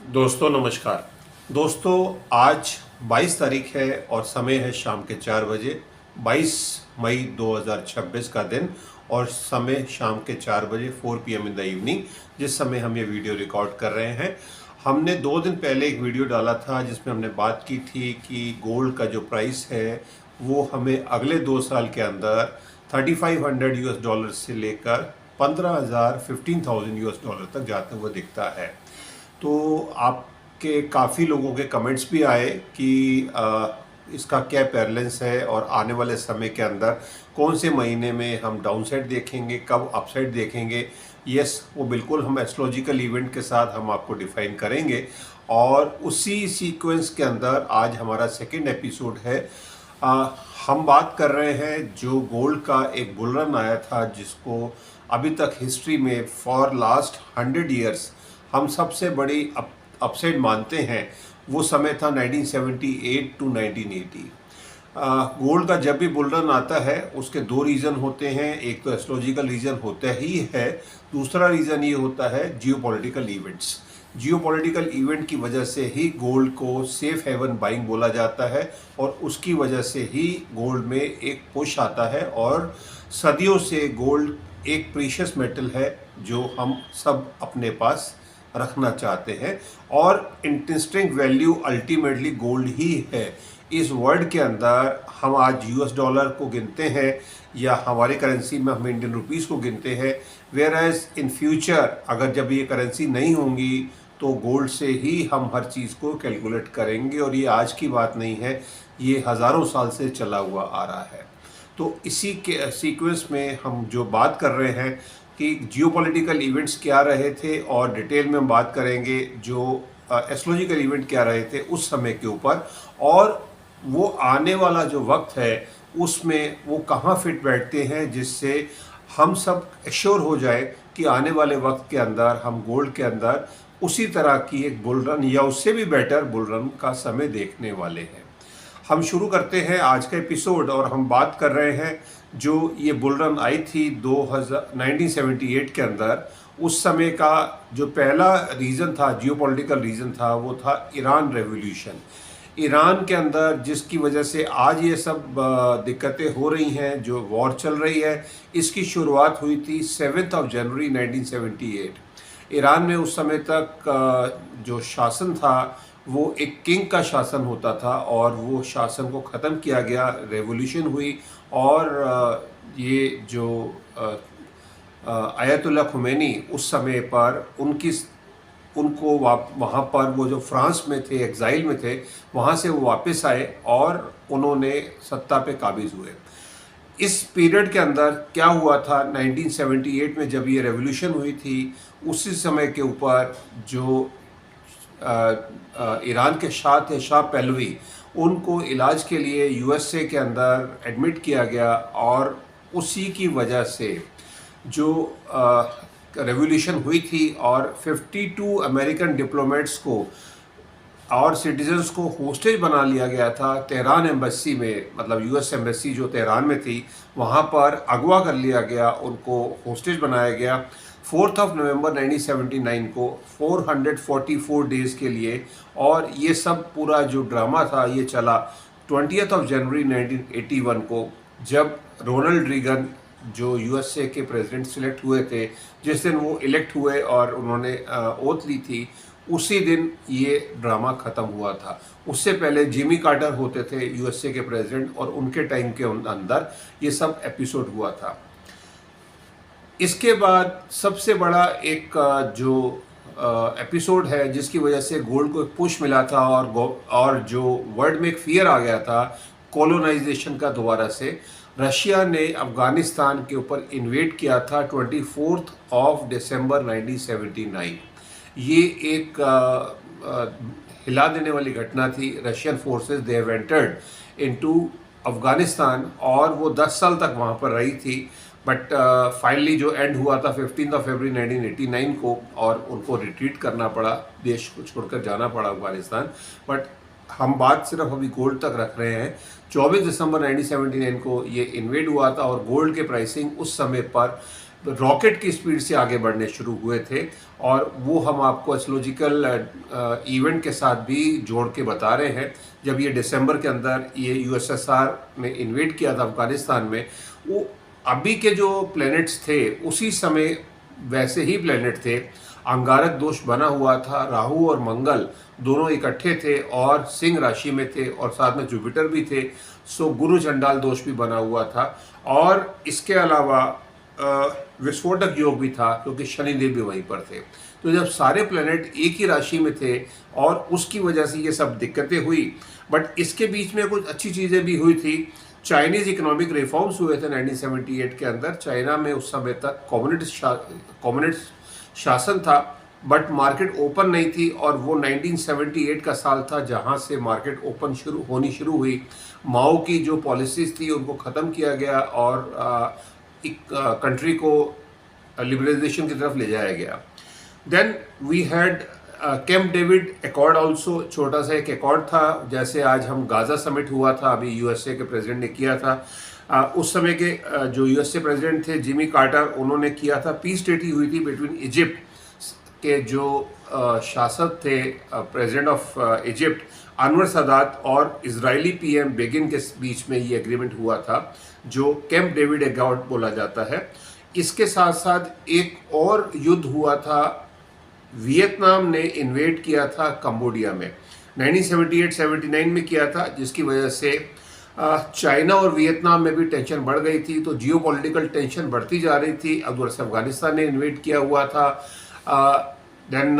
दोस्तों नमस्कार। दोस्तों आज 22 तारीख है और समय है शाम के 4 बजे। 22 मई 2026 का दिन और समय शाम के 4 बजे 4 PM इन द इवनिंग, जिस समय हम ये वीडियो रिकॉर्ड कर रहे हैं। हमने 2 दिन पहले एक वीडियो डाला था जिसमें हमने बात की थी कि गोल्ड का जो प्राइस है वो हमें अगले 2 साल के अंदर $3500 से लेकर 15,000 $15,000 तक जाते हुए दिखता है। तो आपके काफ़ी लोगों के कमेंट्स भी आए कि इसका क्या पैरेलल्स है और आने वाले समय के अंदर कौन से महीने में हम डाउनसाइड देखेंगे, कब अपसाइड देखेंगे। यस, वो बिल्कुल हम एस्ट्रोलॉजिकल इवेंट के साथ हम आपको डिफाइन करेंगे और उसी सीक्वेंस के अंदर आज हमारा सेकंड एपिसोड है। हम बात कर रहे हैं जो गोल्ड का एक बुल रन आया था जिसको अभी तक हिस्ट्री में फॉर लास्ट 100 ईयर्स हम सबसे बड़ी अपसाइड मानते हैं। वो समय था 1978 टू 1980। गोल्ड का जब भी बुल रन आता है उसके 2 रीज़न होते हैं। एक तो एस्ट्रोलॉजिकल रीज़न होता ही है, दूसरा रीज़न ये होता है जियोपॉलिटिकल इवेंट्स। जियोपॉलिटिकल इवेंट की वजह से ही गोल्ड को सेफ हेवन बाइंग बोला जाता है और उसकी वजह से ही गोल्ड में एक पुश आता है। और सदियों से गोल्ड एक प्रीशियस मेटल है जो हम सब अपने पास रखना चाहते हैं और इंटरेस्टिंग वैल्यू अल्टीमेटली गोल्ड ही है। इस वर्ल्ड के अंदर हम आज US डॉलर को गिनते हैं या हमारी करेंसी में हम इंडियन रुपीस को गिनते हैं, वेयर एज इन फ्यूचर अगर जब ये करेंसी नहीं होंगी तो गोल्ड से ही हम हर चीज़ को कैलकुलेट करेंगे। और ये आज की बात नहीं है, ये हज़ारों साल से चला हुआ आ रहा है। तो इसी के सीक्वेंस में हम जो बात कर रहे हैं कि जियोपॉलिटिकल इवेंट्स क्या रहे थे और डिटेल में हम बात करेंगे जो एस्ट्रोलॉजिकल इवेंट क्या रहे थे उस समय के ऊपर, और वो आने वाला जो वक्त है उसमें वो कहाँ फिट बैठते हैं जिससे हम सब एश्योर हो जाए कि आने वाले वक्त के अंदर हम गोल्ड के अंदर उसी तरह की एक बुल रन या उससे भी बेटर बुल रन का समय देखने वाले हैं। हम शुरू करते हैं आज का एपिसोड और हम बात कर रहे हैं जो ये बुल रन आई थी 1978 के अंदर। उस समय का जो पहला रीज़न था, जियोपॉलिटिकल रीज़न था, वो था ईरान रेवोल्यूशन। ईरान के अंदर जिसकी वजह से आज ये सब दिक्कतें हो रही हैं, जो वॉर चल रही है, इसकी शुरुआत हुई थी 7 जनवरी 1978। ईरान में उस समय तक जो शासन था वो एक किंग का शासन होता था और वो शासन को ख़त्म किया गया, रेवोल्यूशन हुई और ये जो आयतुल्लाह खुमैनी उस समय पर उनको वहाँ पर वो जो फ्रांस में थे, एग्ज़ाइल में थे, वहाँ से वो वापस आए और उन्होंने सत्ता पे काबिज़ हुए। इस पीरियड के अंदर क्या हुआ था, 1978 में जब ये रेवोल्यूशन हुई थी, उसी समय के ऊपर जो ईरान के शाह थे, शाह पहलवी, उनको इलाज के लिए USA के अंदर एडमिट किया गया और उसी की वजह से जो रेवोल्यूशन हुई थी और 52 अमेरिकन डिप्लोमेट्स को और सिटीजन्स को होस्टेज बना लिया गया था तेहरान एम्बेसी में, मतलब US एम्बेसी जो तेहरान में थी वहाँ पर अगवा कर लिया गया, उनको होस्टेज बनाया गया 4 नवंबर 1979 को 444 डेज़ के लिए। और ये सब पूरा जो ड्रामा था ये चला 20 जनवरी 1981 को, जब रोनाल्ड रीगन जो USA के प्रेसिडेंट सिलेक्ट हुए थे, जिस दिन वो इलेक्ट हुए और उन्होंने ओथ ली थी, उसी दिन ये ड्रामा ख़त्म हुआ था। उससे पहले जिमी कार्टर होते थे USA के प्रेसिडेंट और उनके टाइम के अंदर ये सब एपिसोड हुआ था। इसके बाद सबसे बड़ा एक जो एपिसोड है जिसकी वजह से गोल्ड को एक पुश मिला था और जो वर्ल्ड में एक फियर आ गया था कॉलोनाइजेशन का, दोबारा से रशिया ने अफ़गानिस्तान के ऊपर इन्वेड किया था 24 दिसंबर 1979। ये एक हिला देने वाली घटना थी। Russian forces they have entered into Afghanistan और वो 10 साल तक वहाँ पर रही थी, बट फाइनली जो एंड हुआ था 15 फरवरी 1989 को और उनको रिट्रीट करना पड़ा, देश को छोड़कर जाना पड़ा अफ़गानिस्तान। बट हम बात सिर्फ अभी गोल्ड तक रख रहे हैं। 24 दिसंबर 1979 को ये इन्वेड हुआ था और गोल्ड के प्राइसिंग उस समय पर रॉकेट की स्पीड से आगे बढ़ने शुरू हुए थे। और वो हम आपको एस्ट्रोलॉजिकल इवेंट के साथ भी जोड़ के बता रहे हैं। जब ये दिसंबर के अंदर ये यूएसएसआर ने इन्वेड किया था अफगानिस्तान में, वो अभी के जो प्लैनेट्स थे उसी समय वैसे ही प्लैनेट थे। अंगारक दोष बना हुआ था, राहु और मंगल दोनों इकट्ठे थे और सिंह राशि में थे, और साथ में जुपिटर भी थे। सो गुरु चंडाल दोष भी बना हुआ था, और इसके अलावा विस्फोटक योग भी था क्योंकि शनिदेव भी वहीं पर थे। तो जब सारे प्लैनेट एक ही राशि में थे और उसकी वजह से ये सब दिक्कतें हुई। बट इसके बीच में कुछ अच्छी चीज़ें भी हुई थी। चाइनीज इकोनॉमिक रिफॉर्म्स हुए थे 1978 के अंदर। चाइना में उस समय तक कम्युनिस्ट शासन था, बट मार्केट ओपन नहीं थी, और वो 1978 का साल था जहां से मार्केट ओपन होनी शुरू हुई। माओ की जो पॉलिसीज थी उनको ख़त्म किया गया और एक कंट्री को लिबरलाइजेशन की तरफ ले जाया गया। Then we had Camp David Accord also, छोटा सा एक एकॉर्ड था, जैसे आज हम गाजा समिट हुआ था अभी यूएसए के प्रेसिडेंट ने किया था। उस समय के जो यूएसए प्रेसिडेंट थे जिमी कार्टर, उन्होंने किया था। पीस ट्रीटी हुई थी बिटवीन इजिप्ट के जो शासक थे, president of Egypt Anwar Sadat और इजरायली पीएम बेगिन के बीच में ये एग्रीमेंट हुआ था, जो कैंप डेविड एकॉर्ड बोला जाता है। इसके साथ साथ एक और युद्ध हुआ था, वियतनाम ने इन्वेड किया था कंबोडिया में 1978-79 में किया था, जिसकी वजह से चाइना और वियतनाम में भी टेंशन बढ़ गई थी। तो जियोपॉलिटिकल टेंशन बढ़ती जा रही थी। अब उधर से अफगानिस्तान ने इन्वेड किया हुआ था। देन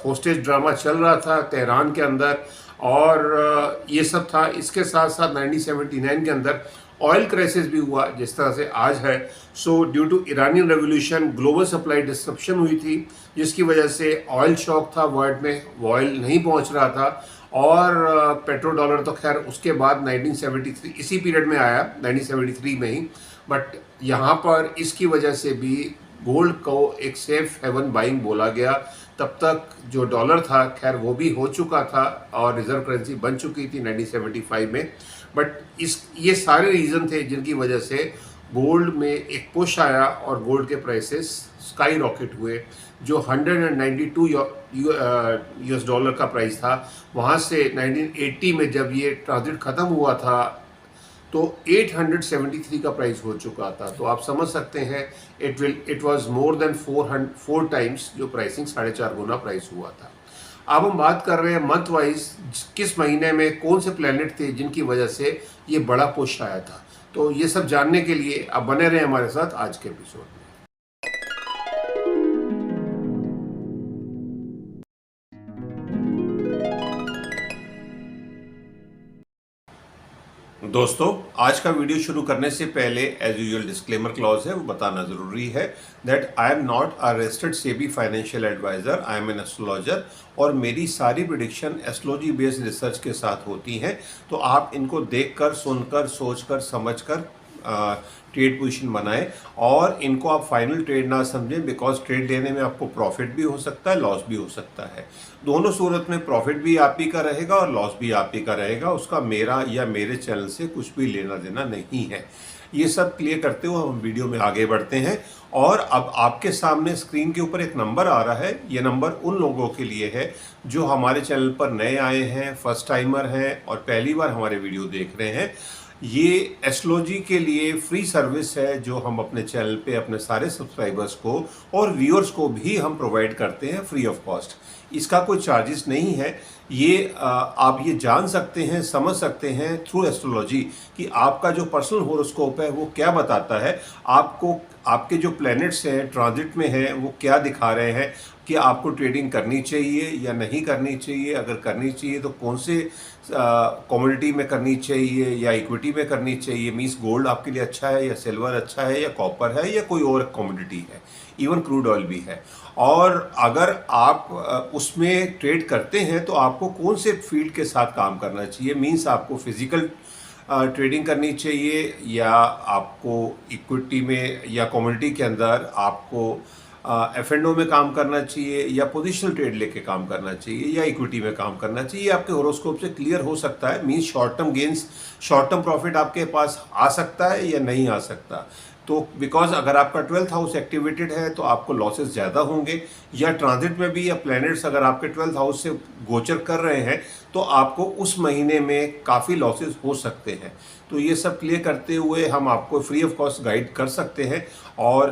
होस्टेज ड्रामा चल रहा था तेहरान के अंदर, और ये सब था। इसके साथ साथ 1979 के अंदर ऑयल क्राइसिस भी हुआ जिस तरह से आज है। So due to Iranian revolution global supply disruption हुई थी, जिसकी वजह से ऑयल शॉक था वर्ल्ड में, ऑयल नहीं पहुंच रहा था। और पेट्रो डॉलर तो खैर उसके बाद 1973 इसी पीरियड में आया, 1973 में ही। बट यहाँ पर इसकी वजह से भी गोल्ड को एक सेफ हेवन बाइंग बोला गया। तब तक जो डॉलर था खैर वो भी हो चुका था और रिजर्व करेंसी बन चुकी थी 1975 में। बट ये सारे रीज़न थे जिनकी वजह से गोल्ड में एक पुश आया और गोल्ड के प्राइसेस स्काई रॉकेट हुए। जो 192 यूएस डॉलर का प्राइस था, वहाँ से 1980 में जब ये ट्रांजिट ख़त्म हुआ था तो 873 का प्राइस हो चुका था। तो आप समझ सकते हैं it was more than 4 times जो प्राइसिंग 4.5 गुना प्राइस हुआ था। अब हम बात कर रहे हैं मंथ वाइज, किस महीने में कौन से प्लैनेट थे जिनकी वजह से ये बड़ा पुश आया था। तो ये सब जानने के लिए आप बने रहे हमारे साथ आज के एपिसोड में। दोस्तों, आज का वीडियो शुरू करने से पहले एज यूजुअल डिस्क्लेमर क्लॉज है, वो बताना जरूरी है that I am not a registered SEBI financial adviser, I am an astrologer, और मेरी सारी प्रेडिक्शन एस्ट्रोलॉजी बेस्ड रिसर्च के साथ होती हैं। तो आप इनको देखकर, सुनकर, सोचकर, समझकर ट्रेड पोजीशन बनाएं, और इनको आप फाइनल ट्रेड ना समझें, बिकॉज ट्रेड लेने में आपको प्रॉफिट भी हो सकता है, लॉस भी हो सकता है। दोनों सूरत में प्रॉफिट भी आप ही का रहेगा और लॉस भी आप ही का रहेगा। उसका मेरा या मेरे चैनल से कुछ भी लेना देना नहीं है। ये सब क्लियर करते हुए हम वीडियो में आगे बढ़ते हैं। और अब आपके सामने स्क्रीन के ऊपर एक नंबर आ रहा है। ये नंबर उन लोगों के लिए है जो हमारे चैनल पर नए आए हैं, फर्स्ट टाइमर हैं और पहली बार हमारे वीडियो देख रहे हैं। ये एस्ट्रोलॉजी के लिए फ्री सर्विस है जो हम अपने चैनल पे अपने सारे सब्सक्राइबर्स को और व्यूअर्स को भी हम प्रोवाइड करते हैं फ्री ऑफ कॉस्ट। इसका कोई चार्जेस नहीं है। ये आप ये जान सकते हैं, समझ सकते हैं थ्रू एस्ट्रोलॉजी कि आपका जो पर्सनल होरोस्कोप है वो क्या बताता है, आपको आपके जो प्लैनेट्स हैं ट्रांजिट में हैं वो क्या दिखा रहे हैं, कि आपको ट्रेडिंग करनी चाहिए या नहीं करनी चाहिए। अगर करनी चाहिए तो कौन से कमोडिटी में करनी चाहिए या इक्विटी में करनी चाहिए। मींस गोल्ड आपके लिए अच्छा है या सिल्वर अच्छा है या कॉपर है या कोई और कमोडिटी है, इवन क्रूड ऑयल भी है। और अगर आप उसमें ट्रेड करते हैं तो आपको कौन से फील्ड के साथ काम करना चाहिए। मींस आपको फिजिकल ट्रेडिंग करनी चाहिए या आपको इक्विटी में या कमोडिटी के अंदर आपको F&O में काम करना चाहिए या पोजिशनल ट्रेड लेके काम करना चाहिए या इक्विटी में काम करना चाहिए। आपके होरोस्कोप से क्लियर हो सकता है। Means short term gains, short term profit आपके पास आ सकता है या नहीं आ सकता। तो बिकॉज अगर आपका 12th हाउस एक्टिवेटेड है तो आपको लॉसेस ज़्यादा होंगे, या ट्रांजिट में भी या प्लैनेट्स अगर आपके 12th हाउस से गोचर कर रहे हैं तो आपको उस महीने में काफ़ी लॉसेस हो सकते हैं। तो ये सब क्लियर करते हुए हम आपको फ्री ऑफ कॉस्ट गाइड कर सकते हैं। और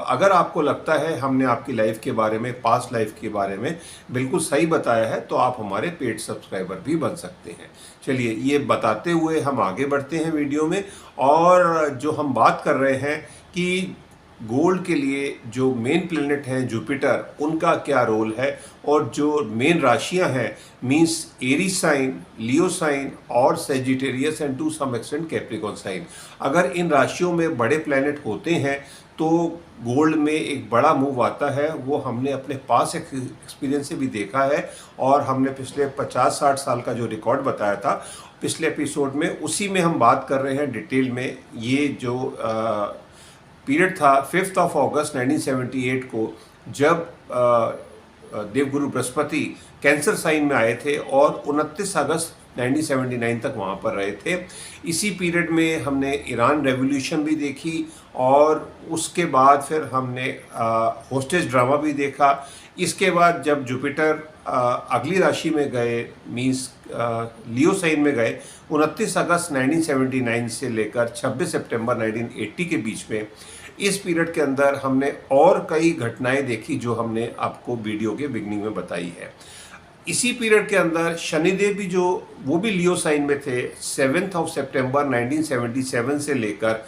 अगर आपको लगता है हमने आपकी लाइफ के बारे में, पास्ट लाइफ के बारे में बिल्कुल सही बताया है, तो आप हमारे पेड सब्सक्राइबर भी बन सकते हैं। चलिए, ये बताते हुए हम आगे बढ़ते हैं वीडियो में। और जो हम बात कर रहे हैं कि गोल्ड के लिए जो मेन प्लेनेट हैं जुपिटर, उनका क्या रोल है, और जो मेन राशियां हैं means Aries sign, Leo sign और Sagittarius and to some extent Capricorn sign. अगर इन राशियों में बड़े प्लेनेट होते हैं तो गोल्ड में एक बड़ा मूव आता है। वो हमने अपने पास एक्सपीरियंस से भी देखा है, और हमने पिछले 50-60 साल का जो रिकॉर्ड बताया था पिछले एपिसोड में, उसी में हम बात कर रहे हैं डिटेल में। ये जो पीरियड था 5 अगस्त 1978 को, जब देवगुरु बृहस्पति कैंसर साइन में आए थे और 29 अगस्त 1979 तक वहाँ पर रहे थे। इसी पीरियड में हमने ईरान रेवोल्यूशन भी देखी, और उसके बाद फिर हमने होस्टेज ड्रामा भी देखा। इसके बाद जब जुपिटर अगली राशि में गए, मीन्स लियो साइन में गए, 29 अगस्त 1979 से लेकर 26 सितंबर 1980 के बीच में, इस पीरियड के अंदर हमने और कई घटनाएं देखी जो हमने आपको वीडियो के बिगनिंग में बताई है। इसी पीरियड के अंदर शनिदेव भी वो भी लियो साइन में थे। 7 सितंबर 1977 से लेकर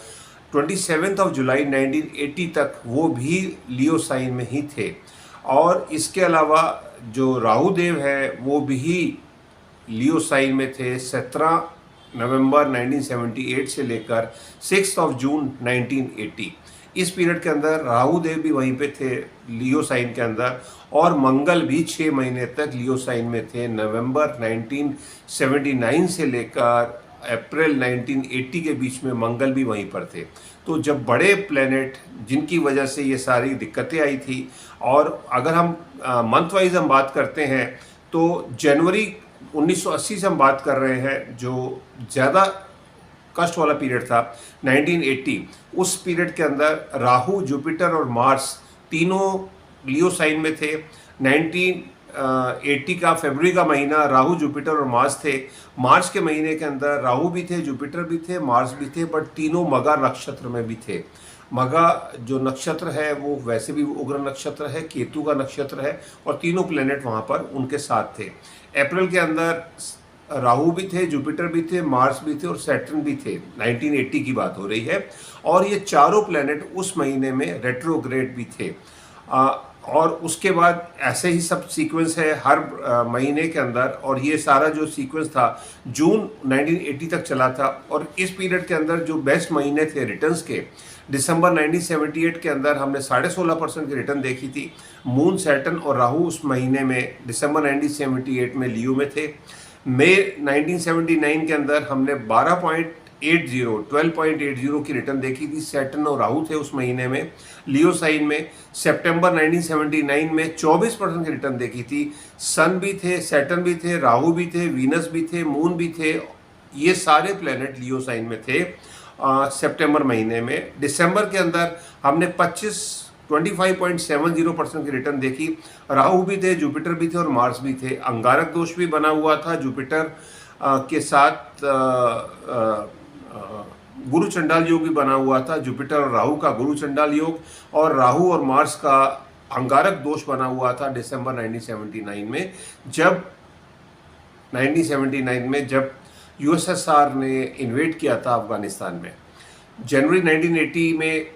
27 जुलाई 1980 तक वो भी लियो साइन में ही थे। और इसके अलावा जो राहु देव है वो भी लियो साइन में थे। 17 नवंबर 1978 से लेकर 6 जून 1980, इस पीरियड के अंदर राहु देव भी वहीं पे थे लियो साइन के अंदर, और मंगल भी 6 महीने तक लियो साइन में थे। नवंबर 1979 से लेकर अप्रैल 1980 के बीच में मंगल भी वहीं पर थे। तो जब बड़े प्लेनेट जिनकी वजह से ये सारी दिक्कतें आई थी, और अगर हम मंथ वाइज हम बात करते हैं तो जनवरी 1980 से हम बात कर रहे हैं, जो ज़्यादा कष्ट वाला पीरियड था 1980। उस पीरियड के अंदर राहु, जुपिटर और मार्स तीनों लियो साइन में थे। 1980 का फरवरी का महीना राहु, जुपिटर और मार्स थे। मार्च के महीने के अंदर राहु भी थे, जुपिटर भी थे, मार्स भी थे, बट तीनों मगा नक्षत्र में भी थे। मगा जो नक्षत्र है वो वैसे भी उग्र नक्षत्र है, केतु का नक्षत्र है, और तीनों प्लेनेट वहाँ पर उनके साथ थे। अप्रैल के अंदर राहु भी थे, जुपिटर भी थे, मार्स भी थे और सैटर्न भी थे। 1980 की बात हो रही है। और ये चारों प्लेनेट उस महीने में रेट्रोग्रेड भी थे। और उसके बाद ऐसे ही सब सीक्वेंस है हर महीने के अंदर, और ये सारा जो सीक्वेंस था जून 1980 तक चला था। और इस पीरियड के अंदर जो बेस्ट महीने थे रिटर्न्स के, दिसंबर 1978 के अंदर हमने 16.5% की रिटर्न देखी थी। मून, सैटर्न और राहु उस महीने में दिसंबर 1978 में लियो में थे। मई 1979 के अंदर हमने 12.80 की रिटर्न देखी थी। सैटर्न और राहु थे उस महीने में लियो साइन में। सितंबर 1979 में 24% की रिटर्न देखी थी। सन भी थे, सैटर्न भी थे, राहु भी थे, वीनस भी थे, मून भी थे। ये सारे प्लेनेट लियो साइन में थे सितंबर महीने में। दिसंबर के अंदर हमने 25.70% की रिटर्न देखी। राहु भी थे, जुपिटर भी थे और मार्स भी थे। अंगारक दोष भी बना हुआ था जुपिटर के साथ। गुरु चंडाल योग भी बना हुआ था, जुपिटर और राहु का गुरु चंडाल योग, और राहु और मार्स का अंगारक दोष बना हुआ था दिसंबर 1979 में। जब 1979 में जब यूएसएसआर ने इन्वेड किया था अफगानिस्तान में। जनवरी 1980 में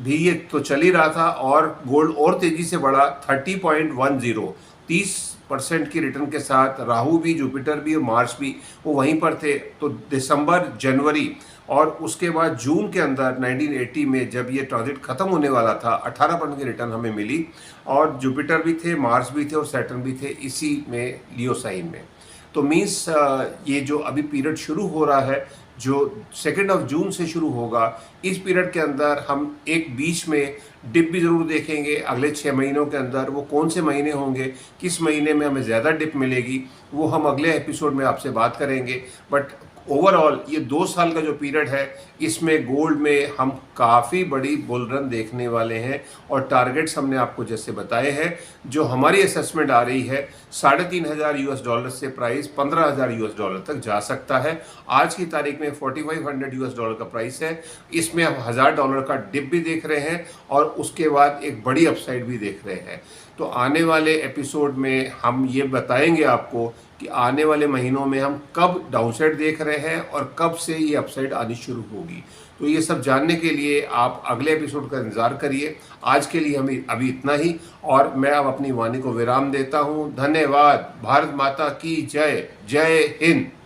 भी ये तो चल ही रहा था, और गोल्ड और तेजी से बढ़ा 30% की रिटर्न के साथ। राहु भी, जुपिटर भी और मार्स भी वो वहीं पर थे। तो दिसंबर, जनवरी और उसके बाद जून के अंदर 1980 में जब ये ट्रांजिट खत्म होने वाला था, 18% की रिटर्न हमें मिली। और जुपिटर भी थे, मार्स भी थे और सैटर्न भी थे इसी में लियो साइन में। तो मीन्स ये जो अभी पीरियड शुरू हो रहा है, जो 2 जून से शुरू होगा, इस पीरियड के अंदर हम एक बीच में डिप भी ज़रूर देखेंगे। अगले 6 महीनों के अंदर वो कौन से महीने होंगे, किस महीने में हमें ज़्यादा डिप मिलेगी, वो हम अगले एपिसोड में आपसे बात करेंगे। बट ओवरऑल ये 2 साल का जो पीरियड है, इसमें गोल्ड में हम काफ़ी बड़ी बुल रन देखने वाले हैं और टारगेट्स हमने आपको जैसे बताए हैं। जो हमारी असेसमेंट आ रही है $3,500 से प्राइस $15,000 तक जा सकता है। आज की तारीख में $4,500 का प्राइस है। इसमें हम $1,000 का डिप भी देख रहे हैं और उसके बाद एक बड़ी अपसाइड भी देख रहे हैं। तो आने वाले एपिसोड में हम ये बताएंगे आपको कि आने वाले महीनों में हम कब डाउनसाइड देख रहे हैं और कब से ये अपसाइड आनी शुरू होगी। तो ये सब जानने के लिए आप अगले एपिसोड का इंतज़ार करिए। आज के लिए हमें अभी इतना ही और मैं अब अपनी वाणी को विराम देता हूँ। धन्यवाद। भारत माता की जय। जय हिंद।